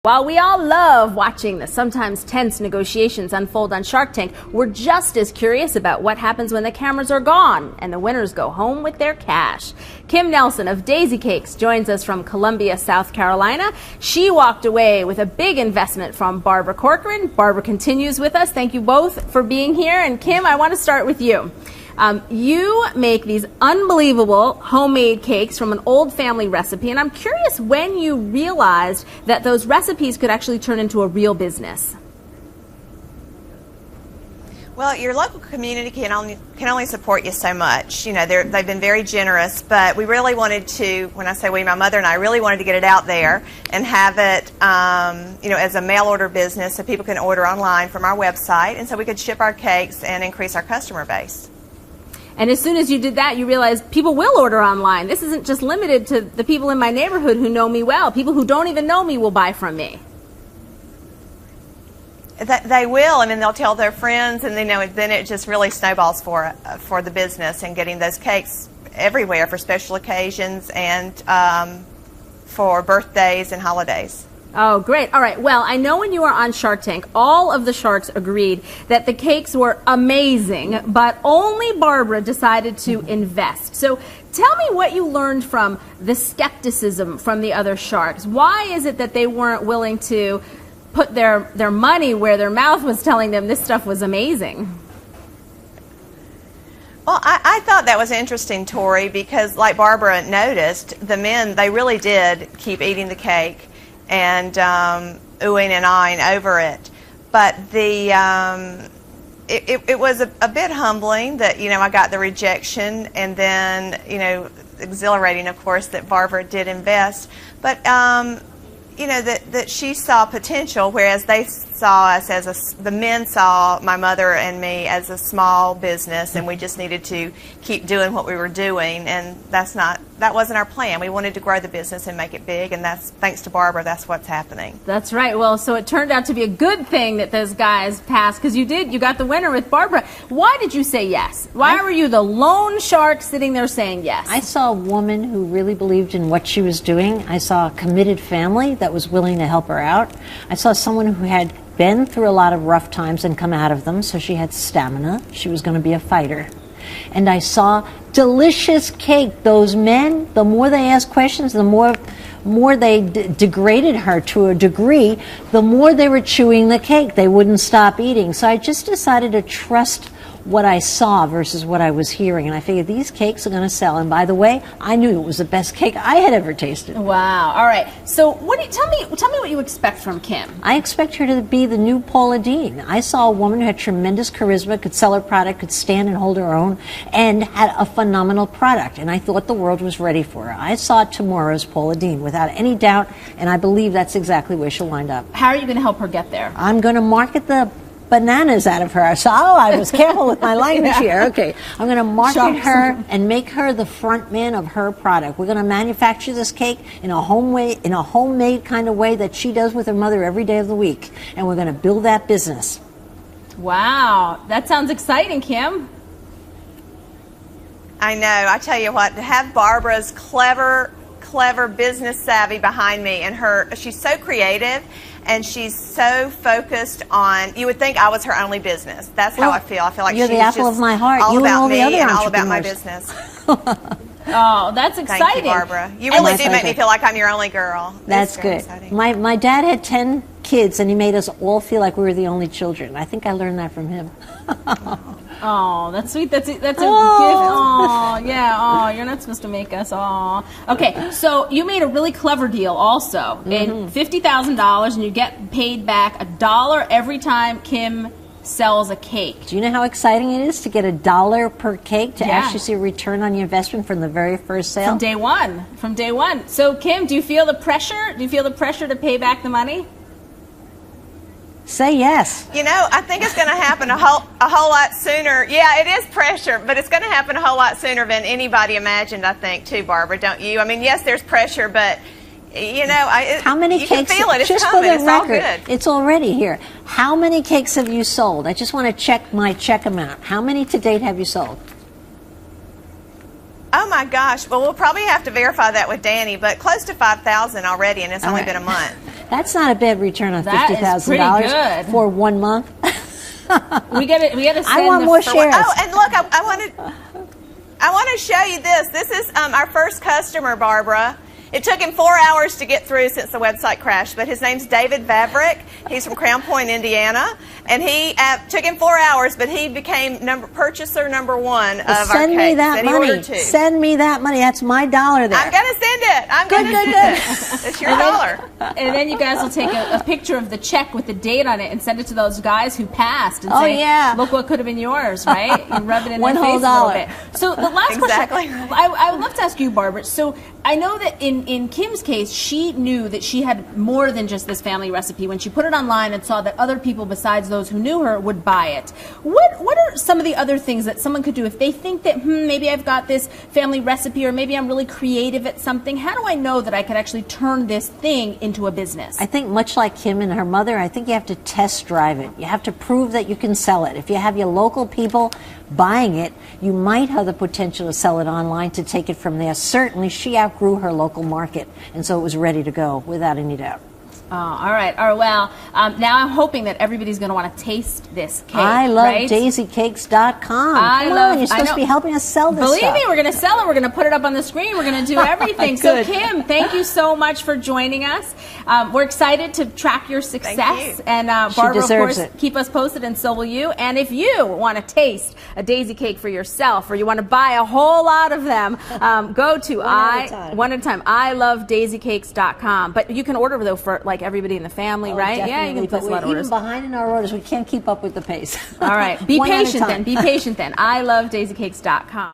While we all love watching the sometimes tense negotiations unfold on Shark Tank, we're just as curious about what happens when the cameras are gone and the winners go home with their cash. Kim Nelson of Daisy Cakes joins us from Columbia, South Carolina. She walked away with a big investment from Barbara Corcoran. Barbara continues with us. Thank you both for being here. And Kim, I want to start with you. You make these unbelievable homemade cakes from an old family recipe, and I'm curious when you realized that those recipes could actually turn into a real business. Well, your local community can only support you so much. You know, they've been very generous, but we really wanted to, when I say we, my mother and I really wanted to get it out there and have it, you know, as a mail order business so people can order online from our website, and so we could ship our cakes and increase our customer base. And as soon as you did that, you realized people will order online. This isn't just limited to the people in my neighborhood who know me well. People who don't even know me will buy from me. They will, and then they'll tell their friends, and then it just really snowballs for the business and getting those cakes everywhere for special occasions and for birthdays and holidays. Oh, great. All right. Well, I know when you were on Shark Tank, all of the sharks agreed that the cakes were amazing, but only Barbara decided to invest. So tell me what you learned from the skepticism from the other sharks. Why is it that they weren't willing to put their money where their mouth was telling them this stuff was amazing? Well, I thought that was interesting, Tori, because like Barbara noticed, the men, they really did keep eating the cake and oohing and ahhing over it. But it was a bit humbling that, you know, I got the rejection, and then, you know, exhilarating, of course, that Barbara did invest. But, you know, that she saw potential, whereas they saw us as the men saw my mother and me as a small business, and we just needed to keep doing what we were doing, and that wasn't our plan. We wanted to grow the business and make it big, and that's thanks to Barbara, that's what's happening. That's right. Well, so it turned out to be a good thing that those guys passed, because you got the winner with Barbara. Why did you say yes? Why were you the lone shark sitting there saying yes? I saw a woman who really believed in what she was doing. I saw a committed family that was willing to help her out. I saw someone who had been through a lot of rough times and come out of them, so she had stamina. She was going to be a fighter. And I saw delicious cake. Those men, the more they asked questions, the more they degraded her to a degree, the more they were chewing the cake. They wouldn't stop eating. So I just decided to trust what I saw versus what I was hearing, and I figured these cakes are going to sell. And by the way, I knew it was the best cake I had ever tasted. Wow. All right. So tell me what you expect from Kim. I expect her to be the new Paula Deen. I saw a woman who had tremendous charisma, could sell her product, could stand and hold her own, and had a phenomenal product. And I thought the world was ready for her. I saw tomorrow's Paula Deen without any doubt, and I believe that's exactly where she'll wind up. How are you going to help her get there? I'm going to market the bananas out of her. So I was careful with my language here. Okay, I'm going to market her and make her the front man of her product. We're going to manufacture this cake in a homemade kind of way that she does with her mother every day of the week, and we're going to build that business. Wow, that sounds exciting, Kim. I know. I tell you what, to have Barbara's clever business savvy behind me, and she's so creative. And she's so focused on, you would think I was her only business. That's how I feel. I feel like you're she's the apple of my heart. all you about and all me the other and all about my business. Oh, that's exciting. Thank you, Barbara. You really do make me feel like I'm your only girl. That's good. Exciting. My dad had 10 kids, and he made us all feel like we were the only children. I think I learned that from him. Oh, that's sweet. That's a gift. Oh, yeah. Oh, you're not supposed to make us. Oh. Okay, so you made a really clever deal also. In $50,000, and you get paid back $1 every time Kim sells a cake. Do you know how exciting it is to get $1 per cake to actually see a return on your investment from the very first sale? From day one. So, Kim, do you feel the pressure? Do you feel the pressure to pay back the money? Say yes. You know, I think it's going to happen a whole lot sooner. Yeah, it is pressure, but it's going to happen a whole lot sooner than anybody imagined, I think, too, Barbara, don't you? I mean, yes, there's pressure, but, you know, how many you cakes, can feel it. It's just coming. For the record, all good. It's already here. How many cakes have you sold? I just want to check my check amount. How many to date have you sold? Oh my gosh! Well, we'll probably have to verify that with Danny, but close to 5,000 already, and it's only been a month. That's not a bad return on That is pretty $50,000 good. for 1 month. We got to. I want more shares. Oh, and look, I want to show you this. This is our first customer, Barbara. It took him 4 hours to get through since the website crashed, but his name's David Vavrick. He's from Crown Point, Indiana, and he took him 4 hours, but he became purchaser number one of our cakes. Send me that and he money. ordered 2. Send me that money. That's my dollar there. I'm going to send it. I'm going to send it. It's your dollar. And then you guys will take a picture of the check with the date on it and send it to those guys who passed and say, yeah. look what could have been yours, right? You rub it in One their whole face dollar. a little bit. So the last Exactly. question, I would love to ask you, Barbara. So I know that in Kim's case, she knew that she had more than just this family recipe when she put it online and saw that other people besides those who knew her would buy it. What are some of the other things that someone could do if they think that, maybe I've got this family recipe or maybe I'm really creative at something? How do I know that I could actually turn this thing into a business? I think much like Kim and her mother, I think you have to test drive it. You have to prove that you can sell it. If you have your local people buying it, you might have the potential to sell it online, to take it from there. Certainly, she outgrew her local market, and so it was ready to go without any doubt. Oh, all right. Well, now I'm hoping that everybody's going to want to taste this cake. I love right? DaisyCakes.com. Come on, you're supposed to be helping us sell this Believe stuff. me, we're going to sell it. We're going to put it up on the screen. We're going to do everything. So, Kim, thank you so much for joining us. We're excited to track your success. Thank you. And Barbara, of course, it. keep us posted, and so will you. And if you want to taste a daisy cake for yourself, or you want to buy a whole lot of them, go to one at a time. ILoveDaisyCakes.com. But you can order though for like everybody in the family. Right? Definitely, yeah, you can place a lot of orders. Even behind in our orders, we can't keep up with the pace. All right. Be One at a patient then. time. Be patient then. ILoveDaisyCakes.com.